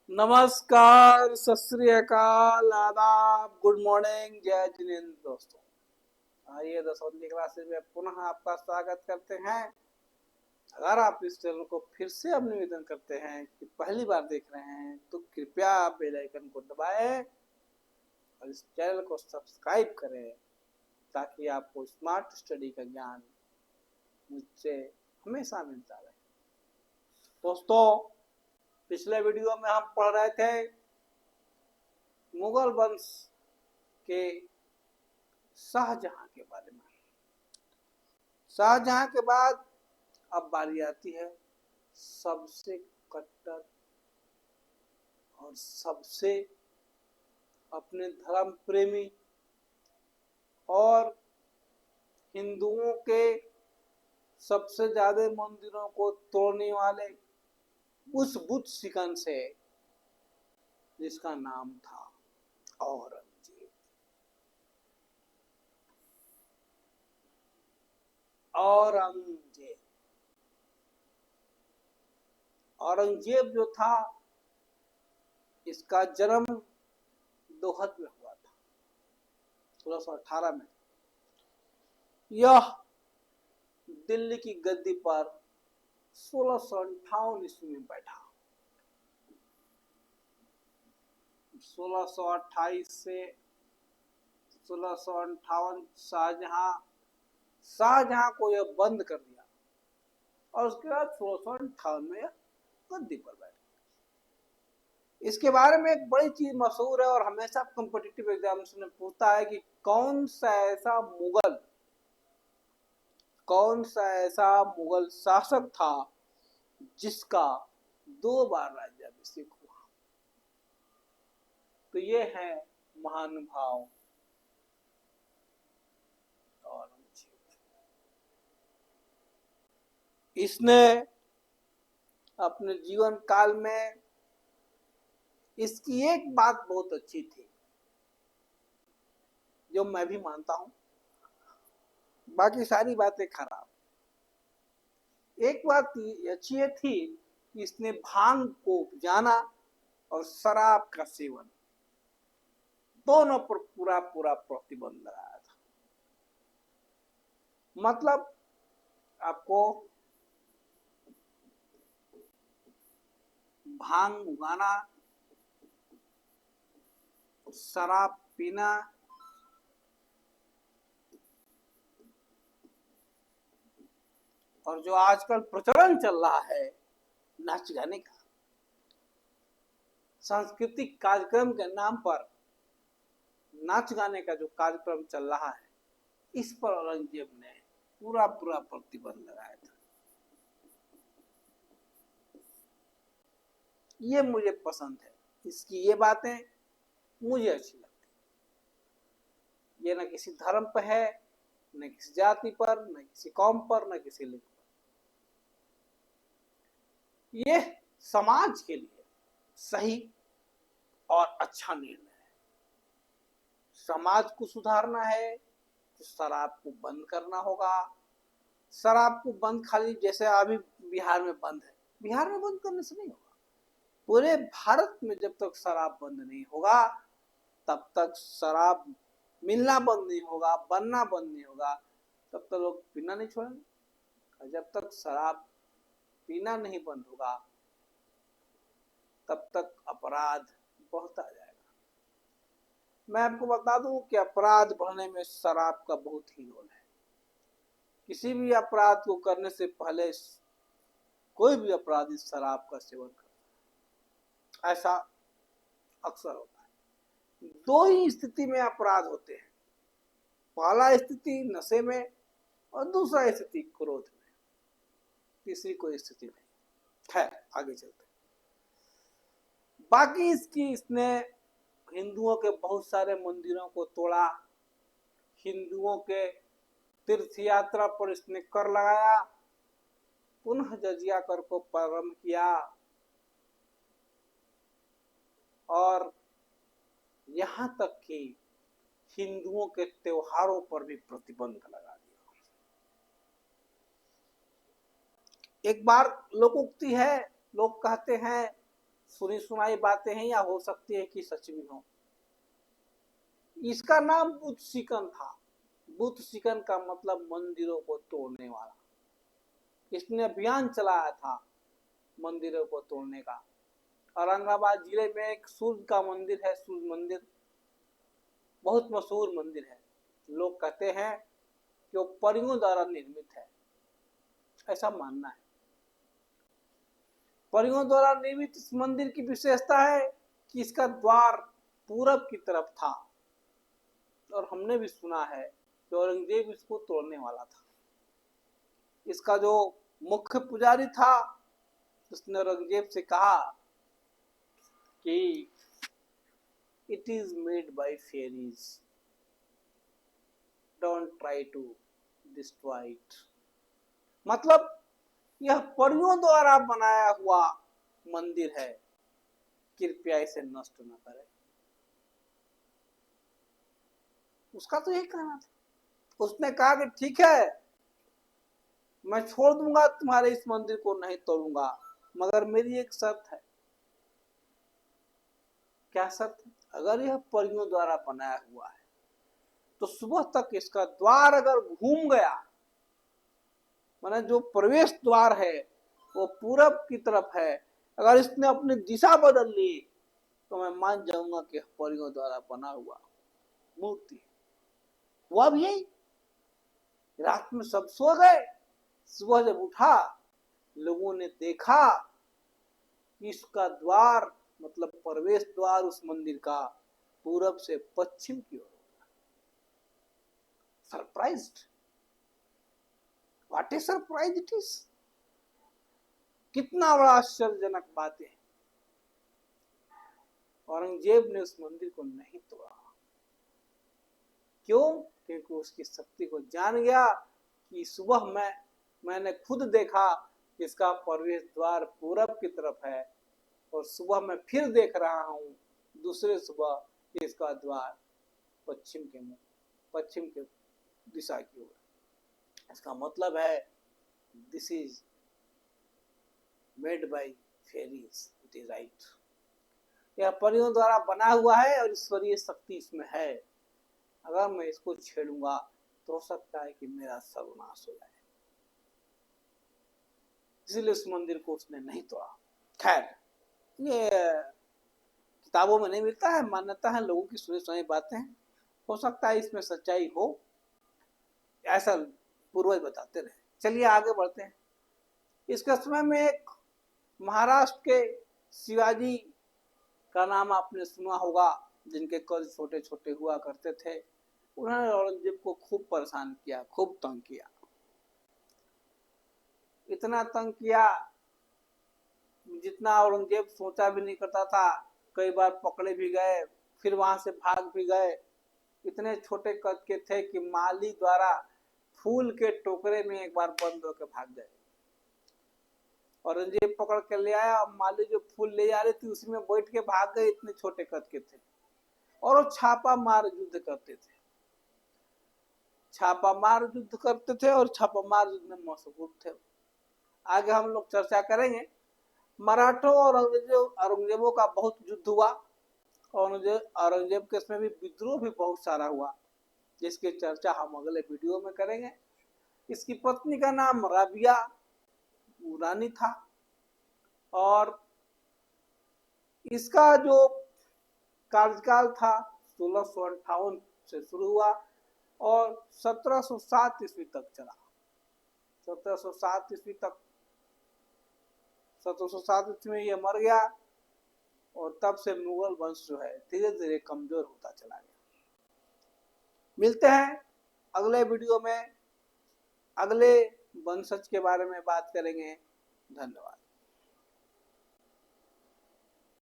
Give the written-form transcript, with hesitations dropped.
नमस्कार, सत श्री अकाल, आदाब, गुड मॉर्निंग, जय जिनेन्द्र दोस्तों। आइए 10वीं क्लासेस में पुनः आपका स्वागत करते हैं। अगर आप इस चैनल को फिर से अब निवेदन करते हैं कि पहली बार देख रहे हैं तो कृपया बेल आइकन को दबाएं और इस चैनल को सब्सक्राइब करें ताकि आपको स्मार्ट स्टडी का ज्ञान मुझसे हमेशा मिलता रहे। दोस्तों, पिछले वीडियो में हम पढ़ रहे थे मुगल वंश के शाहजहां के बारे में। शाहजहां के बाद अब बारी आती है सबसे कट्टर और सबसे अपने धर्म प्रेमी और हिंदुओं के सबसे ज्यादा मंदिरों को तोड़ने वाले उस बुद्ध शिकन से, जिसका नाम था औरंगजेब। औरंगजेब औरंगजेब जो था, इसका जन्म दोहद में हुआ था 1618 में। यह दिल्ली की गद्दी पर 1658 ईस्वी में बैठा। 1628 से 1658 शाहजहां को यह बंद कर दिया और उसके बाद 1658 में यह गद्दी पर बैठा। इसके बारे में एक बड़ी चीज मशहूर है और हमेशा कॉम्पिटिटिव एग्जाम्स में पूछता है कि कौन सा ऐसा मुगल शासक था जिसका 2 बार राज्याभिषेक हुआ। तो ये है महानुभाव औरंगजेब। इसने अपने जीवन काल में, इसकी एक बात बहुत अच्छी थी जो मैं भी मानता हूं, बाकी सारी बातें खराब। एक बात अच्छी थी कि इसने भांग को जाना और शराब का सेवन दोनों पर पूरा प्रतिबंध लगाया था। मतलब आपको भांग उगाना, शराब पीना और जो आजकल प्रचलन चल रहा है नाच गाने का, सांस्कृतिक कार्यक्रम के नाम पर नाच गाने का जो कार्यक्रम चल रहा है, इस पर औरंगजेब ने पूरा प्रतिबंध लगाया था। ये मुझे पसंद है, इसकी ये बातें मुझे अच्छी लगती। ये न किसी धर्म पर है, न किसी जाति पर, न किसी कौम पर, न किसी लिंग पर। ये समाज के लिए सही और अच्छा निर्णय है। समाज को सुधारना है तो शराब को बंद करना होगा। शराब को बंद खाली जैसे अभी बिहार में बंद है, बिहार में बंद करने से नहीं होगा। पूरे भारत में जब तक शराब बंद नहीं होगा तब तक शराब मिलना बंद नहीं होगा, बनना बंद नहीं होगा, तब तक लोग पीना नहीं छोड़ेंगे। और जब तक शराब पीना नहीं बंद होगा तब तक अपराध बढ़ता जाएगा। मैं आपको बता दूं कि अपराध बढ़ने में शराब का बहुत ही रोल है। किसी भी अपराध को करने से पहले कोई भी अपराधी शराब का सेवन करता है, ऐसा अक्सर होता है। 2 ही स्थिति में अपराध होते हैं, पहला स्थिति नशे में और दूसरा स्थिति क्रोध में, तीसरी कोई स्थिति नहीं है। आगे चलते। बाकी इसने हिंदुओं के बहुत सारे मंदिरों को तोड़ा, हिंदुओं के तीर्थ यात्रा पर इसने कर लगाया, पुनः जजिया कर को प्रारंभ किया और यहां तक कि हिंदुओं के त्योहारों पर भी प्रतिबंध लगा दिया। एक बार लोकोक्ति है, लोग कहते हैं सुनी सुनाई बातें हैं या हो सकती है कि सच भी हो। इसका नाम बुद्ध शिकन था। बुद्ध शिकन का मतलब मंदिरों को तोड़ने वाला। इसने अभियान चलाया था मंदिरों को तोड़ने का। औरंगाबाद जिले में एक सूर्य का मंदिर है, सूर्य मंदिर, बहुत मशहूर मंदिर है। लोग कहते हैं कि वो परियों द्वारा निर्मित है, ऐसा मानना है। परियों द्वारा निर्मित इस मंदिर की विशेषता है कि इसका द्वार पूरब की तरफ था, और हमने भी सुना है कि औरंगजेब इसको तोड़ने वाला था। इसका जो मुख्य पुजारी था उसने औरंगजेब से कहा कि it is made by fairies, don't try to destroy it. मतलब यह परियों द्वारा बनाया हुआ मंदिर है, कृपया इसे नष्ट न करें। उसका तो यही कहना था। उसने कहा कि ठीक है, मैं छोड़ दूंगा तुम्हारे इस मंदिर को, नहीं तोड़ूंगा, मगर मेरी एक शर्त है। क्या शर्त है? अगर यह परियों द्वारा बनाया हुआ है तो सुबह तक इसका द्वार अगर घूम गया, माने जो प्रवेश द्वार है वो पूरब की तरफ है, अगर इसने अपनी दिशा बदल ली तो मैं मान जाऊंगा कि परियों द्वारा बना हुआ मूर्ति। हुआ भी यही। रात में सब सो गए, सुबह जब उठा लोगों ने देखा कि इसका द्वार मतलब प्रवेश द्वार उस मंदिर का पूरब से पश्चिम की ओर। Surprised, what a surprise it is. कितना बड़ा आश्चर्यजनक बात है। औरंगजेब ने उस मंदिर को नहीं तोड़ा। क्यों? क्योंकि उसकी शक्ति को जान गया कि सुबह मैंने खुद देखा कि इसका प्रवेश द्वार पूरब की तरफ है, और सुबह मैं फिर देख रहा हूँ दूसरे सुबह इसका द्वार पश्चिम के दिशा की ओर। इसका मतलब है this is made by fairies, it is right. यह परियों द्वारा बना हुआ है और ईश्वरीय शक्ति इसमें है। अगर मैं इसको छेड़ूंगा तो हो सकता है कि मेरा सर्वनाश हो जाए। इसलिए उस मंदिर को उसने नहीं तोड़ा। खैर, ये किताबों में नहीं मिलता है, मान्यता है, लोगों की सुनी सुनाई बातें हैं। हो सकता है इसमें सच्चाई हो, ऐसा पूर्वज बताते रहे। चलिए आगे बढ़ते हैं। इसके समय में एक महाराष्ट्र के शिवाजी का नाम आपने सुना होगा, जिनके कर्ज छोटे छोटे हुआ करते थे। उन्होंने औरंगजेब को खूब परेशान किया, खूब तंग किया। इतना तंग किया जितना औरंगजेब सोचा भी नहीं करता था। कई बार पकड़े भी गए, फिर वहां से भाग भी गए। इतने छोटे कद के थे कि माली द्वारा फूल के टोकरे में एक बार बंद होकर भाग गए। औरंगजेब पकड़ के ले आया, और माली जो फूल ले जा रही थी उसी में बैठ के भाग गए। इतने छोटे कद के थे, और वो छापा मार युद्ध करते थे। छापा मार युद्ध करते थे और छापा मार युद्ध में मशहूर थे। आगे हम लोग चर्चा करेंगे। मराठों और औरंगजेबों का बहुत युद्ध हुआ। औरंगजेब के इसमें भी विद्रोह भी बहुत सारा हुआ, जिसकी चर्चा हम अगले वीडियो में करेंगे। इसकी पत्नी का नाम राबिया रानी था, और इसका जो कार्यकाल था 1658 से शुरू हुआ और 1707 ईस्वी तक चला। 1707 ईस्वी तक, 1707 ईस्वी में ये मर गया, और तब से मुगल वंश जो है धीरे धीरे कमजोर होता चला गया। मिलते हैं अगले वीडियो में, अगले वंशज के बारे में बात करेंगे। धन्यवाद।